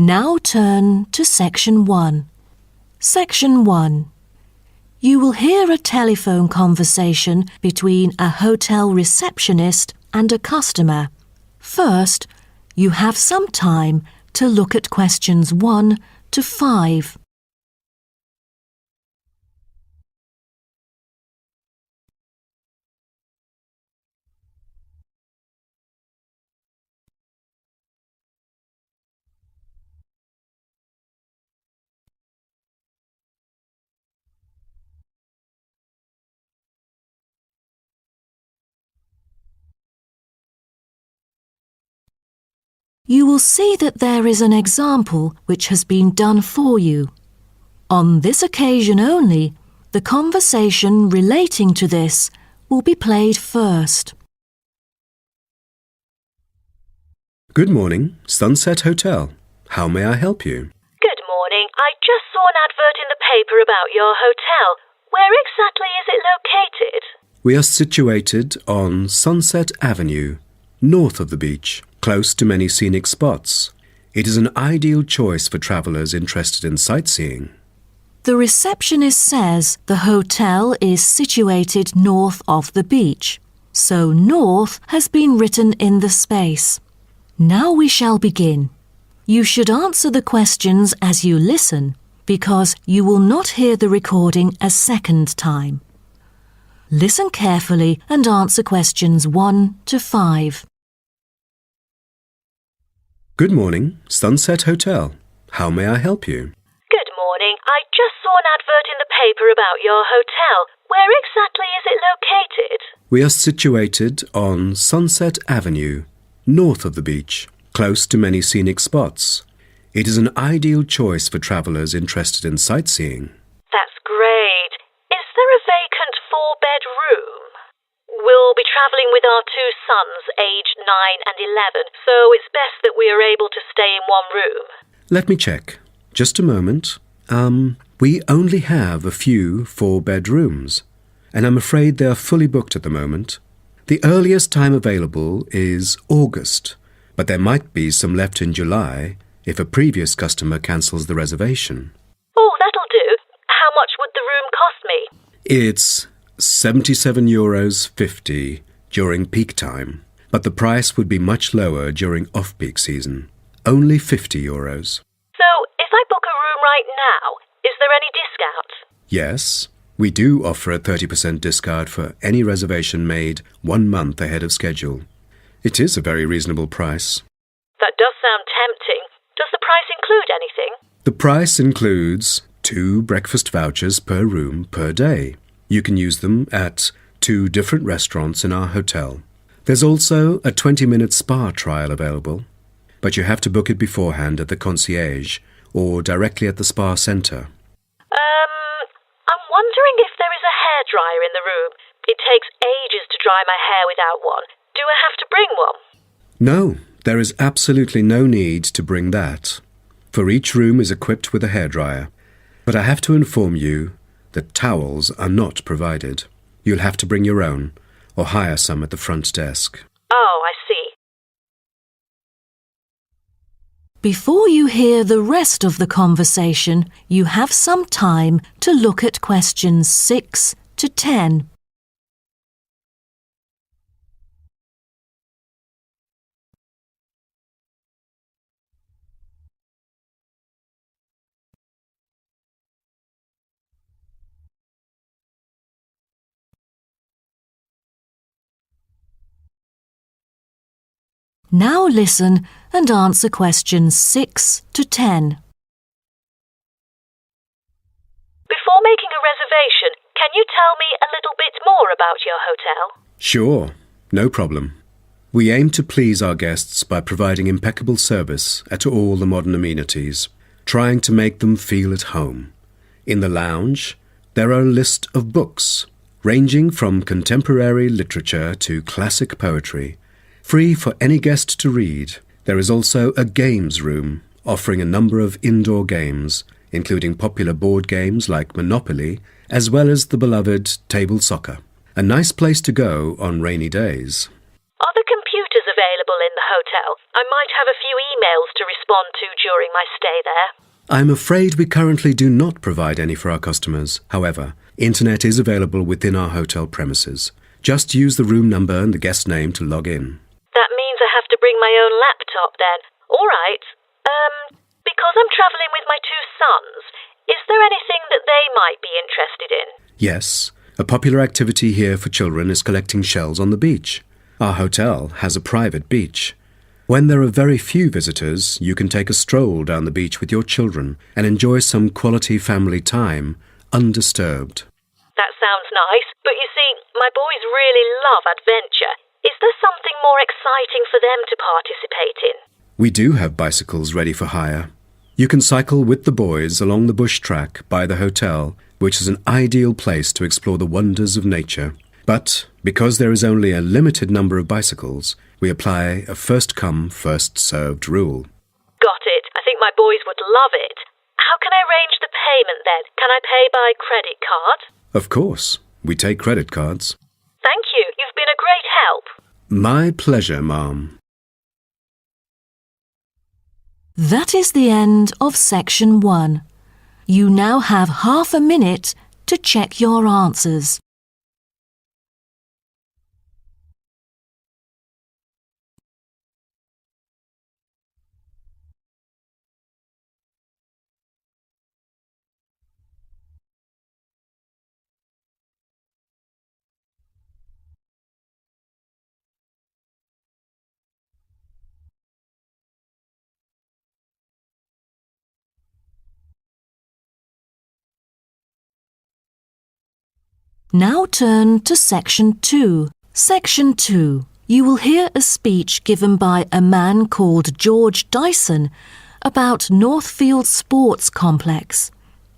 Now turn to Section 1. Section 1. You will hear a telephone conversation between a hotel receptionist and a customer. First, you have some time to look at questions 1 to 5. You will see that there is an example which has been done for you. On this occasion only, the conversation relating to this will be played first. Good morning, Sunset Hotel. How may I help you? Good morning. I just saw an advert in the paper about your hotel. Where exactly is it located? We are situated on Sunset Avenue, north of the beach, close to many scenic spots. It is an ideal choice for travellers interested in sightseeing. The receptionist says the hotel is situated north of the beach, so north has been written in the space. Now we shall begin. You should answer the questions as you listen, because you will not hear the recording a second time. Listen carefully and answer questions 1 to 5. Good morning, Sunset Hotel. How may I help you? Good morning. I just saw an advert in the paper about your hotel. Where exactly is it located? We are situated on Sunset Avenue, north of the beach, close to many scenic spots. It is an ideal choice for travellers interested in sightseeing. That's great. Is there a vacant 4-bed room? We'll be travelling with our 2 sons, aged 9 and 11, so it's best that we are able to stay in one room. Let me check. Just a moment. We only have a few 4-bed rooms, and I'm afraid they are fully booked at the moment. The earliest time available is August, but there might be some left in July if a previous customer cancels the reservation. Oh, that'll do. How much would the room cost me? It's €77.50 during peak time, but the price would be much lower during off-peak season. Only €50. So, if I book a room right now, is there any discount? Yes, we do offer a 30% discount for any reservation made 1 month ahead of schedule. It is a very reasonable price. That does sound tempting. Does the price include anything? The price includes 2 breakfast vouchers per room per day. You can use them at 2 different restaurants in our hotel. There's also a 20-minute spa trial available, but you have to book it beforehand at the concierge or directly at the spa centre. I'm wondering if there is a hairdryer in the room. It takes ages to dry my hair without one. Do I have to bring one? No, there is absolutely no need to bring that, for each room is equipped with a hairdryer. But I have to inform you that towels are not provided. You'll have to bring your own or hire some at the front desk. Oh, I see. Before you hear the rest of the conversation, you have some time to look at questions 6 to 10. Now listen and answer questions 6 to 10. Before making a reservation, can you tell me a little bit more about your hotel? Sure, no problem. We aim to please our guests by providing impeccable service at all the modern amenities, trying to make them feel at home. In the lounge, there are a list of books, ranging from contemporary literature to classic poetry, free for any guest to read. There is also a games room, offering a number of indoor games, including popular board games like Monopoly, as well as the beloved table soccer. A nice place to go on rainy days. Are the computers available available in the hotel. I might have a few emails to respond to during my stay there. I'm afraid we currently do not provide any for our customers. However, internet is available within our hotel premises. Just use the room number and the guest name to log in. That means I have to bring my own laptop then. All right. Because I'm travelling with my two sons, is there anything that they might be interested in? Yes, a popular activity here for children is collecting shells on the beach. Our hotel has a private beach. When there are very few visitors, you can take a stroll down the beach with your children and enjoy some quality family time, undisturbed. That sounds nice, but you see, my boys really love adventure. Is there something more exciting for them to participate in? We do have bicycles ready for hire. You can cycle with the boys along the bush track by the hotel, which is an ideal place to explore the wonders of nature. But because there is only a limited number of bicycles, we apply a first-come, first-served rule. Got it. I think my boys would love it. How can I arrange the payment then? Can I pay by credit card? Of course, we take credit cards. Thank you. You've been a great help. My pleasure, ma'am. That is the end of section 1. You now have half a minute to check your answers. Now turn to Section 2. Section 2. You will hear a speech given by a man called George Dyson about Northfield Sports Complex.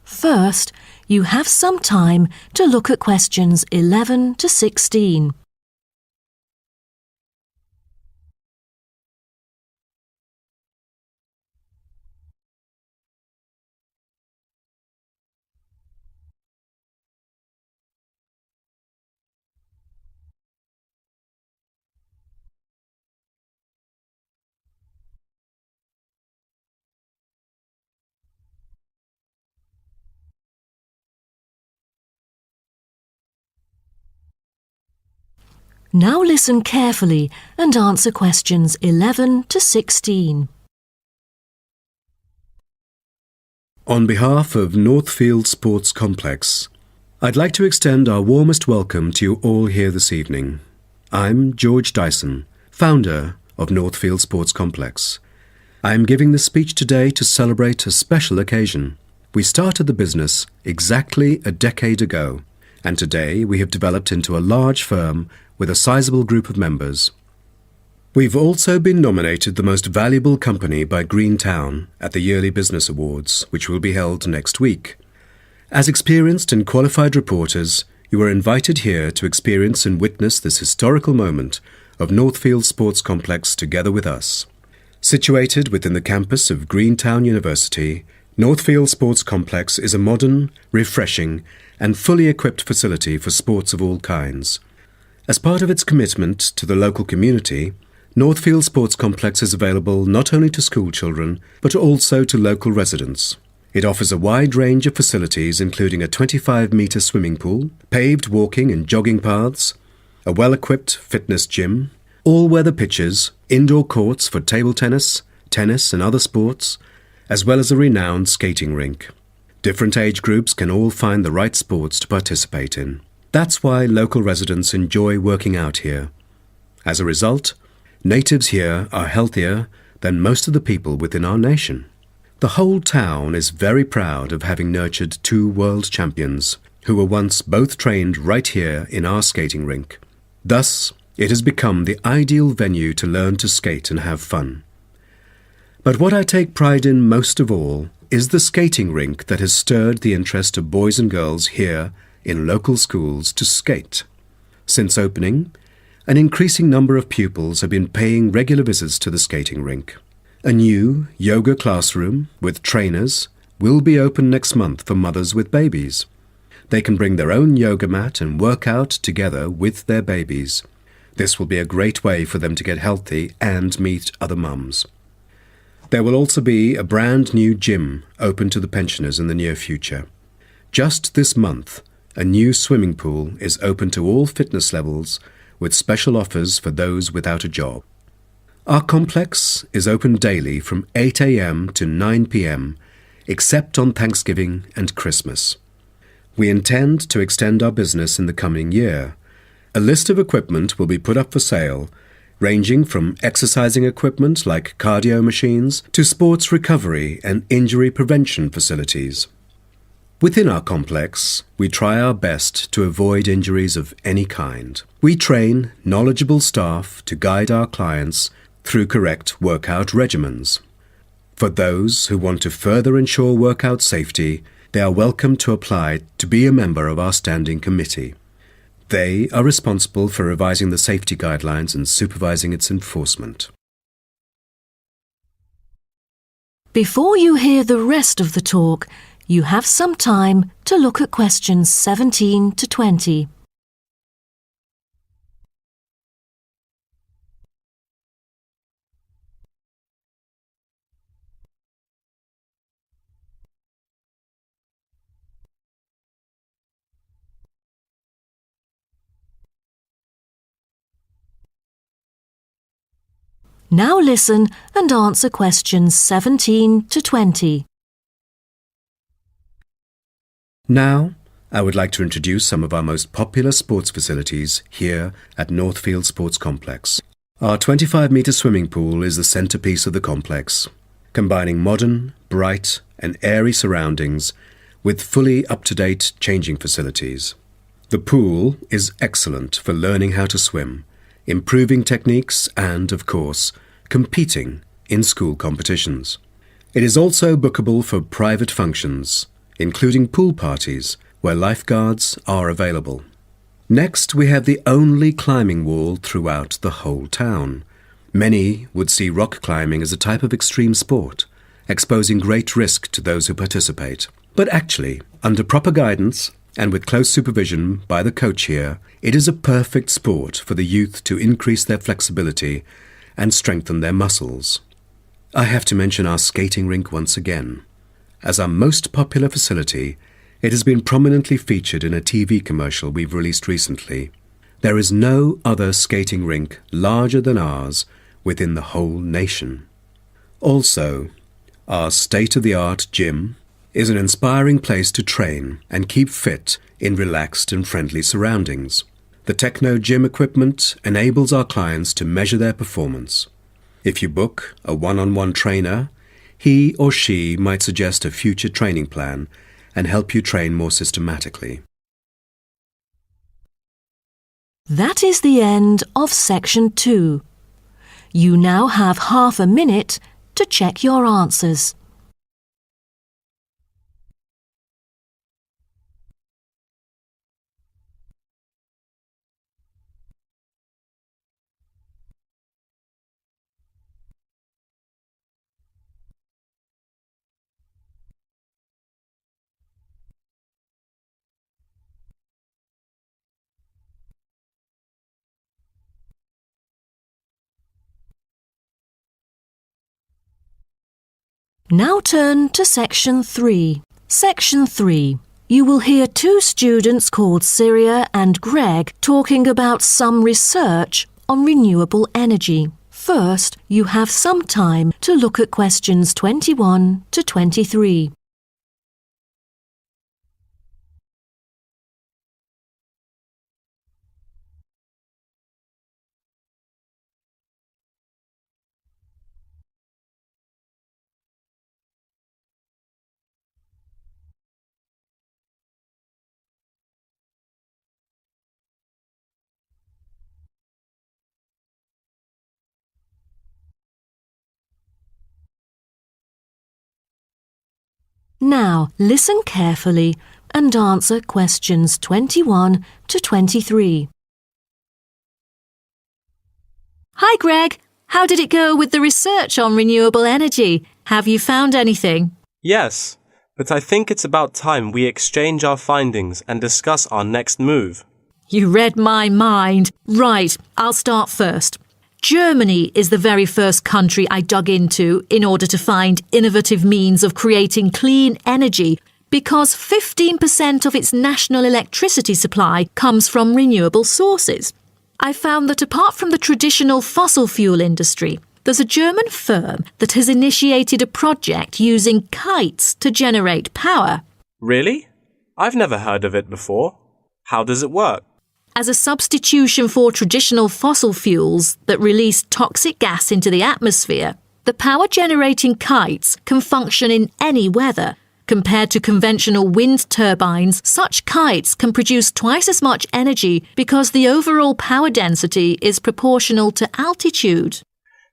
First, you have some time to look at questions 11 to 16. Now listen carefully and answer questions 11 to 16. On behalf of Northfield Sports Complex, I'd like to extend our warmest welcome to you all here this evening. I'm George Dyson, founder of Northfield Sports Complex. I am giving this speech today to celebrate a special occasion. We started the business exactly a decade ago, and today we have developed into a large firm with a sizable group of members. We've also been nominated the most valuable company by Greentown at the Yearly Business Awards, which will be held next week. As experienced and qualified reporters, you are invited here to experience and witness this historical moment of Northfield Sports Complex together with us. Situated within the campus of Greentown University, Northfield Sports Complex is a modern, refreshing, and fully equipped facility for sports of all kinds. As part of its commitment to the local community, Northfield Sports Complex is available not only to school children, but also to local residents. It offers a wide range of facilities including a 25-metre swimming pool, paved walking and jogging paths, a well-equipped fitness gym, all-weather pitches, indoor courts for table tennis, tennis and other sports, as well as a renowned skating rink. Different age groups can all find the right sports to participate in. That's why local residents enjoy working out here. As a result, natives here are healthier than most of the people within our nation. The whole town is very proud of having nurtured two world champions who were once both trained right here in our skating rink. Thus, it has become the ideal venue to learn to skate and have fun. But what I take pride in most of all is the skating rink that has stirred the interest of boys and girls here in local schools to skate. Since opening, an increasing number of pupils have been paying regular visits to the skating rink. A new yoga classroom with trainers will be open next month for mothers with babies. They can bring their own yoga mat and work out together with their babies. This will be a great way for them to get healthy and meet other mums. There will also be a brand new gym open to the pensioners in the near future. Just this month, a new swimming pool is open to all fitness levels with special offers for those without a job. Our complex is open daily from 8 a.m. to 9 p.m. except on Thanksgiving and Christmas. We intend to extend our business in the coming year. A list of equipment will be put up for sale, ranging from exercising equipment like cardio machines to sports recovery and injury prevention facilities. Within our complex, we try our best to avoid injuries of any kind. We train knowledgeable staff to guide our clients through correct workout regimens. For those who want to further ensure workout safety, they are welcome to apply to be a member of our standing committee. They are responsible for revising the safety guidelines and supervising its enforcement. Before you hear the rest of the talk, you have some time to look at questions 17 to 20. Now listen and answer questions 17 to 20. Now, I would like to introduce some of our most popular sports facilities here at Northfield Sports Complex. Our 25-metre swimming pool is the centrepiece of the complex, combining modern, bright and airy surroundings with fully up-to-date changing facilities. The pool is excellent for learning how to swim, improving techniques and, of course, competing in school competitions. It is also bookable for private functions, including pool parties where lifeguards are available. Next, we have the only climbing wall throughout the whole town. Many would see rock climbing as a type of extreme sport, exposing great risk to those who participate. But actually, under proper guidance and with close supervision by the coach here, it is a perfect sport for the youth to increase their flexibility and strengthen their muscles. I have to mention our skating rink once again. As our most popular facility, it has been prominently featured in a TV commercial we've released recently. There is no other skating rink larger than ours within the whole nation. Also, our state-of-the-art gym is an inspiring place to train and keep fit in relaxed and friendly surroundings. The Techno gym equipment enables our clients to measure their performance. If you book a one-on-one trainer, he or she might suggest a future training plan and help you train more systematically. That is the end of section 2. You now have half a minute to check your answers. Now turn to section 3. Section 3. You will hear two students called Syria and Greg talking about some research on renewable energy. First, you have some time to look at questions 21 to 23. Now, listen carefully and answer questions 21 to 23. Hi, Greg. How did it go with the research on renewable energy? Have you found anything? Yes, but I think it's about time we exchange our findings and discuss our next move. You read my mind. Right, I'll start first. Germany is the very first country I dug into in order to find innovative means of creating clean energy because 15% of its national electricity supply comes from renewable sources. I found that apart from the traditional fossil fuel industry, there's a German firm that has initiated a project using kites to generate power. Really? I've never heard of it before. How does it work? As a substitution for traditional fossil fuels that release toxic gas into the atmosphere, the power-generating kites can function in any weather. Compared to conventional wind turbines, such kites can produce twice as much energy because the overall power density is proportional to altitude.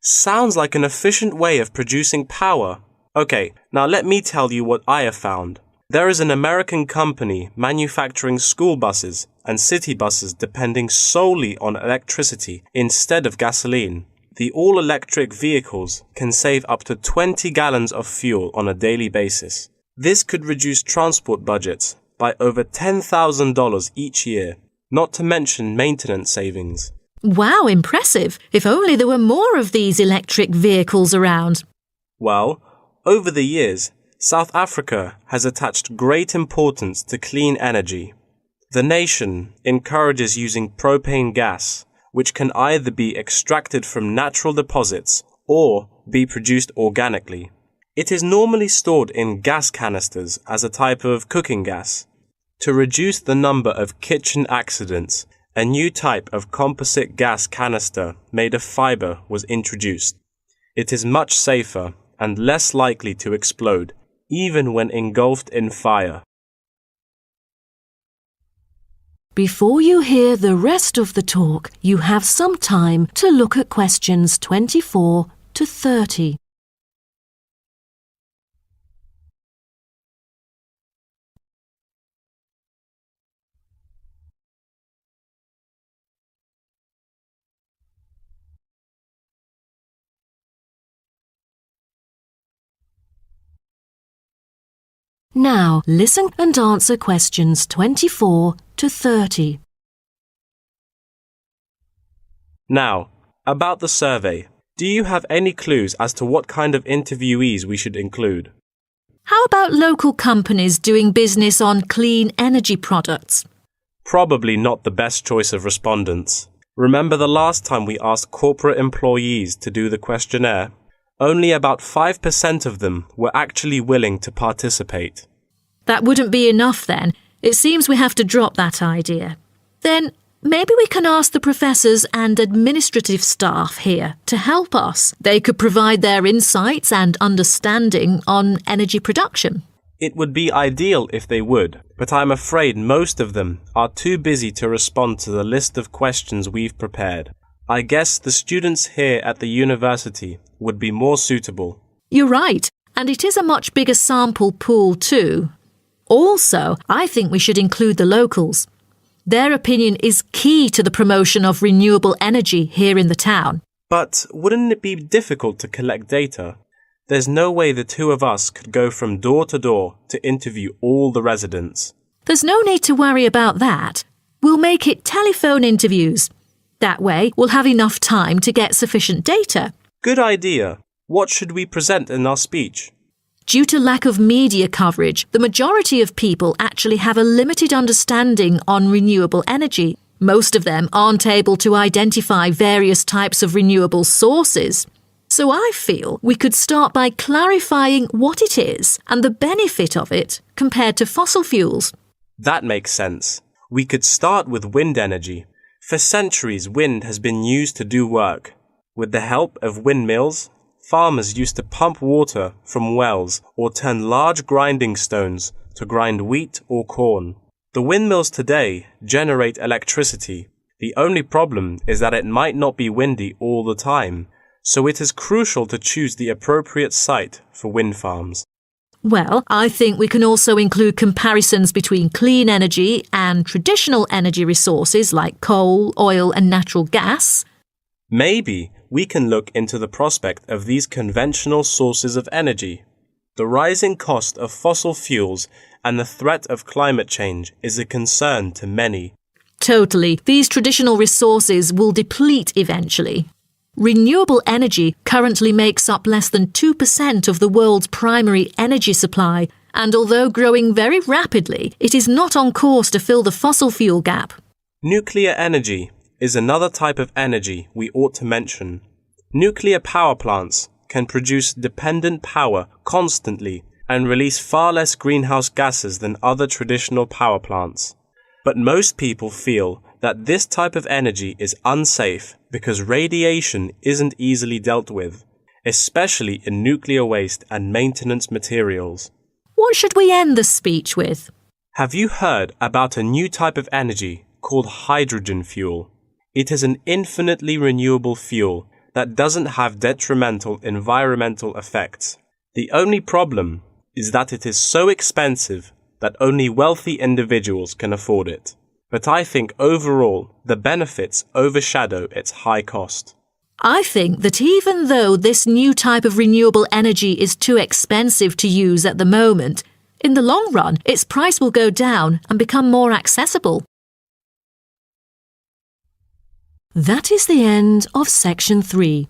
Sounds like an efficient way of producing power. Okay, now let me tell you what I have found. There is an American company manufacturing school buses and city buses depending solely on electricity instead of gasoline. The all-electric vehicles can save up to 20 gallons of fuel on a daily basis. This could reduce transport budgets by over $10,000 each year, not to mention maintenance savings. Wow, impressive. If only there were more of these electric vehicles around. Well, over the years, South Africa has attached great importance to clean energy. The nation encourages using propane gas, which can either be extracted from natural deposits or be produced organically. It is normally stored in gas canisters as a type of cooking gas. To reduce the number of kitchen accidents, a new type of composite gas canister made of fiber was introduced. It is much safer and less likely to explode, even when engulfed in fire. Before you hear the rest of the talk, you have some time to look at questions 24 to 30. Now, listen and answer questions 24 to 30. Now, about the survey. Do you have any clues as to what kind of interviewees we should include? How about local companies doing business on clean energy products? Probably not the best choice of respondents. Remember the last time we asked corporate employees to do the questionnaire? Only about 5% of them were actually willing to participate. That wouldn't be enough then. It seems we have to drop that idea. Then maybe we can ask the professors and administrative staff here to help us. They could provide their insights and understanding on energy production. It would be ideal if they would, but I'm afraid most of them are too busy to respond to the list of questions we've prepared. I guess the students here at the university would be more suitable. You're right, and it is a much bigger sample pool too. Also, I think we should include the locals. Their opinion is key to the promotion of renewable energy here in the town. But wouldn't it be difficult to collect data? There's no way the two of us could go from door to door to interview all the residents. There's no need to worry about that. We'll make it telephone interviews. That way, we'll have enough time to get sufficient data. Good idea. What should we present in our speech? Due to lack of media coverage, the majority of people actually have a limited understanding on renewable energy. Most of them aren't able to identify various types of renewable sources. So I feel we could start by clarifying what it is and the benefit of it compared to fossil fuels. That makes sense. We could start with wind energy. For centuries, wind has been used to do work. With the help of windmills, farmers used to pump water from wells or turn large grinding stones to grind wheat or corn. The windmills today generate electricity. The only problem is that it might not be windy all the time, so it is crucial to choose the appropriate site for wind farms. Well, I think we can also include comparisons between clean energy and traditional energy resources like coal, oil and natural gas. Maybe we can look into the prospect of these conventional sources of energy. The rising cost of fossil fuels and the threat of climate change is a concern to many. Totally. These traditional resources will deplete eventually. Renewable energy currently makes up less than 2% of the world's primary energy supply, and although growing very rapidly, it is not on course to fill the fossil fuel gap. Nuclear energy is another type of energy we ought to mention. Nuclear power plants can produce dependent power constantly and release far less greenhouse gases than other traditional power plants. But most people feel that this type of energy is unsafe because radiation isn't easily dealt with, especially in nuclear waste and maintenance materials. What should we end the speech with? Have you heard about a new type of energy called hydrogen fuel? It is an infinitely renewable fuel that doesn't have detrimental environmental effects. The only problem is that it is so expensive that only wealthy individuals can afford it. But I think overall the benefits overshadow its high cost. I think that even though this new type of renewable energy is too expensive to use at the moment, in the long run its price will go down and become more accessible. That is the end of section 3.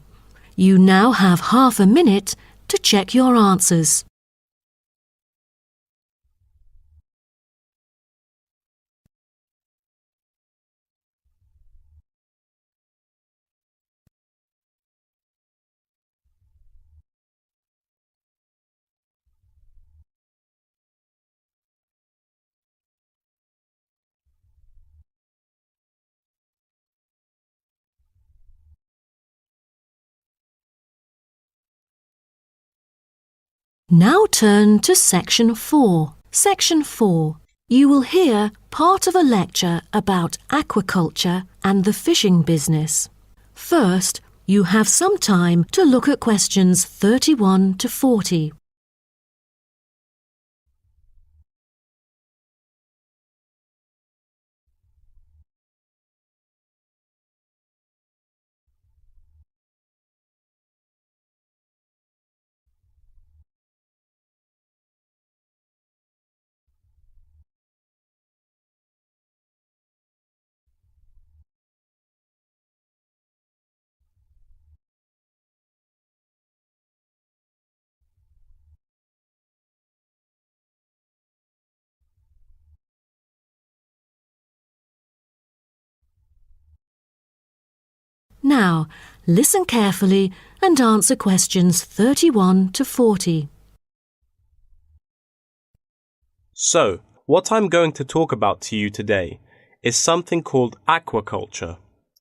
You now have half a minute to check your answers. Now turn to Section 4. Section 4. You will hear part of a lecture about aquaculture and the fishing business. First, you have some time to look at questions 31 to 40. Now, listen carefully and answer questions 31 to 40. So, what I'm going to talk about to you today is something called aquaculture.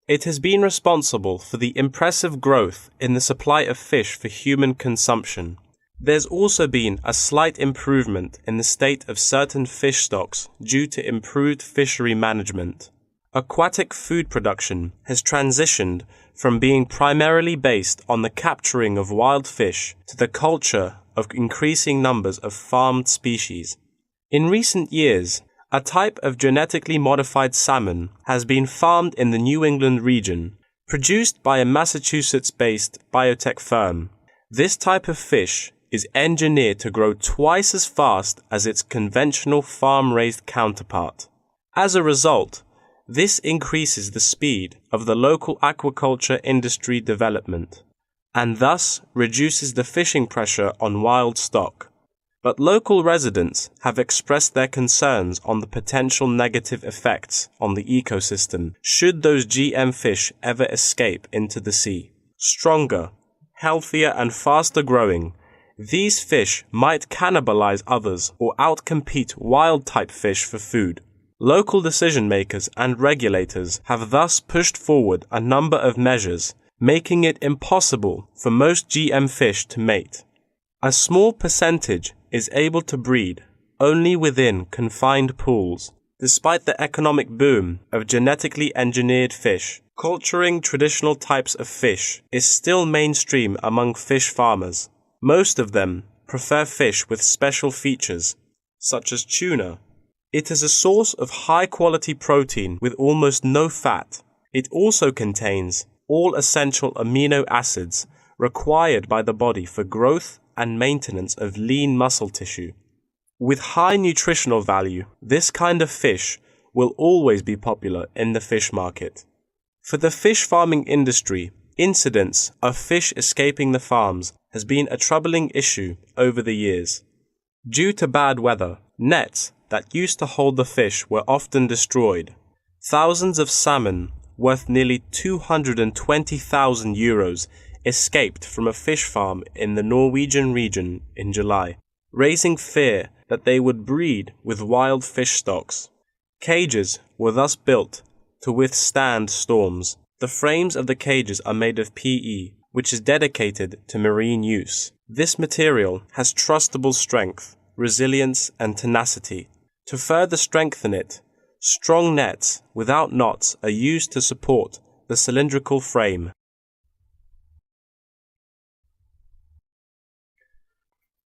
It has been responsible for the impressive growth in the supply of fish for human consumption. There's also been a slight improvement in the state of certain fish stocks due to improved fishery management. Aquatic food production has transitioned from being primarily based on the capturing of wild fish to the culture of increasing numbers of farmed species. In recent years, a type of genetically modified salmon has been farmed in the New England region, produced by a Massachusetts-based biotech firm. This type of fish is engineered to grow twice as fast as its conventional farm-raised counterpart. As a result, this increases the speed of the local aquaculture industry development, and thus reduces the fishing pressure on wild stock. But local residents have expressed their concerns on the potential negative effects on the ecosystem should those GM fish ever escape into the sea. Stronger, healthier and faster growing, these fish might cannibalize others or outcompete wild-type fish for food. Local decision-makers and regulators have thus pushed forward a number of measures, making it impossible for most GM fish to mate. A small percentage is able to breed only within confined pools. Despite the economic boom of genetically engineered fish, culturing traditional types of fish is still mainstream among fish farmers. Most of them prefer fish with special features, such as tuna. It is a source of high-quality protein with almost no fat. It also contains all essential amino acids required by the body for growth and maintenance of lean muscle tissue. With high nutritional value, this kind of fish will always be popular in the fish market. For the fish farming industry, incidents of fish escaping the farms has been a troubling issue over the years. Due to bad weather, nets that used to hold the fish were often destroyed. Thousands of salmon, worth nearly €220,000, escaped from a fish farm in the Norwegian region in July, raising fear that they would breed with wild fish stocks. Cages were thus built to withstand storms. The frames of the cages are made of PE, which is dedicated to marine use. This material has trustable strength, resilience, and tenacity. To further strengthen it, strong nets without knots are used to support the cylindrical frame.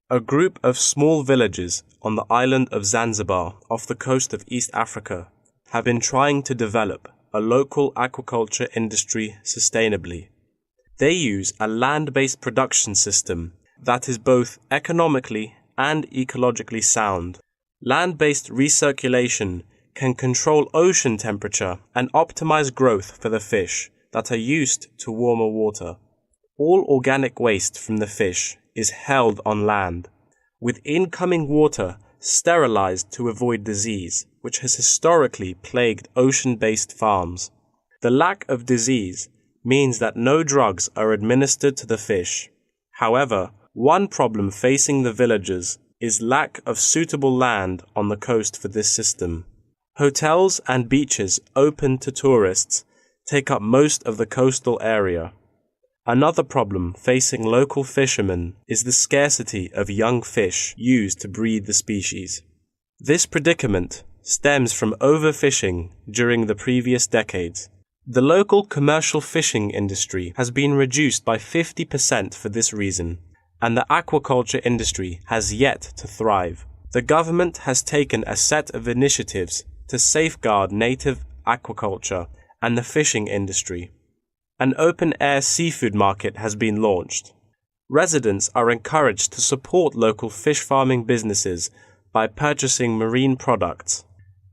A group of small villages on the island of Zanzibar off the coast of East Africa have been trying to develop a local aquaculture industry sustainably. They use a land-based production system that is both economically and ecologically sound. Land-based recirculation can control ocean temperature and optimize growth for the fish that are used to warmer water. All organic waste from the fish is held on land, with incoming water sterilized to avoid disease, which has historically plagued ocean-based farms. The lack of disease means that no drugs are administered to the fish. However, one problem facing the villagers is lack of suitable land on the coast for this system. Hotels and beaches open to tourists take up most of the coastal area. Another problem facing local fishermen is the scarcity of young fish used to breed the species. This predicament stems from overfishing during the previous decades. The local commercial fishing industry has been reduced by 50% for this reason, and the aquaculture industry has yet to thrive. The government has taken a set of initiatives to safeguard native aquaculture and the fishing industry. An open-air seafood market has been launched. Residents are encouraged to support local fish farming businesses by purchasing marine products.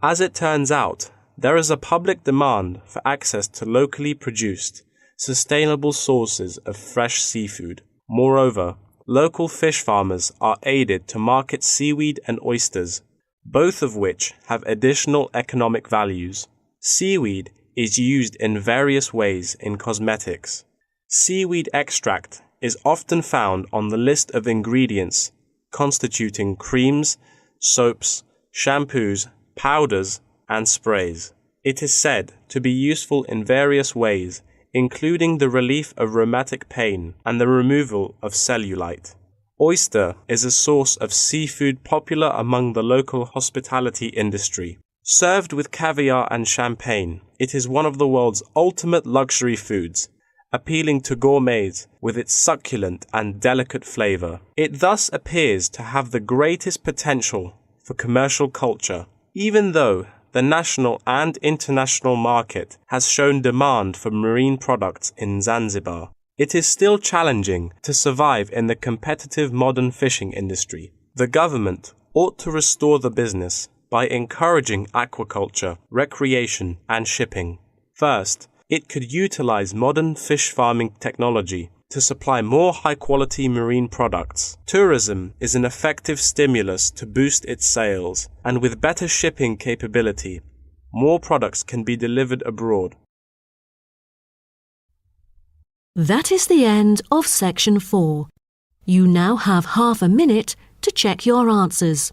As it turns out, there is a public demand for access to locally produced, sustainable sources of fresh seafood. Moreover, local fish farmers are aided to market seaweed and oysters, both of which have additional economic values. Seaweed is used in various ways in cosmetics. Seaweed extract is often found on the list of ingredients constituting creams, soaps, shampoos, powders, and sprays. It is said to be useful in various ways, including the relief of rheumatic pain and the removal of cellulite. Oyster is a source of seafood popular among the local hospitality industry. Served with caviar and champagne, it is one of the world's ultimate luxury foods, appealing to gourmets with its succulent and delicate flavor. It thus appears to have the greatest potential for commercial culture, even though the national and international market has shown demand for marine products in Zanzibar. It is still challenging to survive in the competitive modern fishing industry. The government ought to restore the business by encouraging aquaculture, recreation, and shipping. First, it could utilize modern fish farming technology to supply more high-quality marine products. Tourism is an effective stimulus to boost its sales, and with better shipping capability, more products can be delivered abroad. That is the end of section 4. You now have half a minute to check your answers.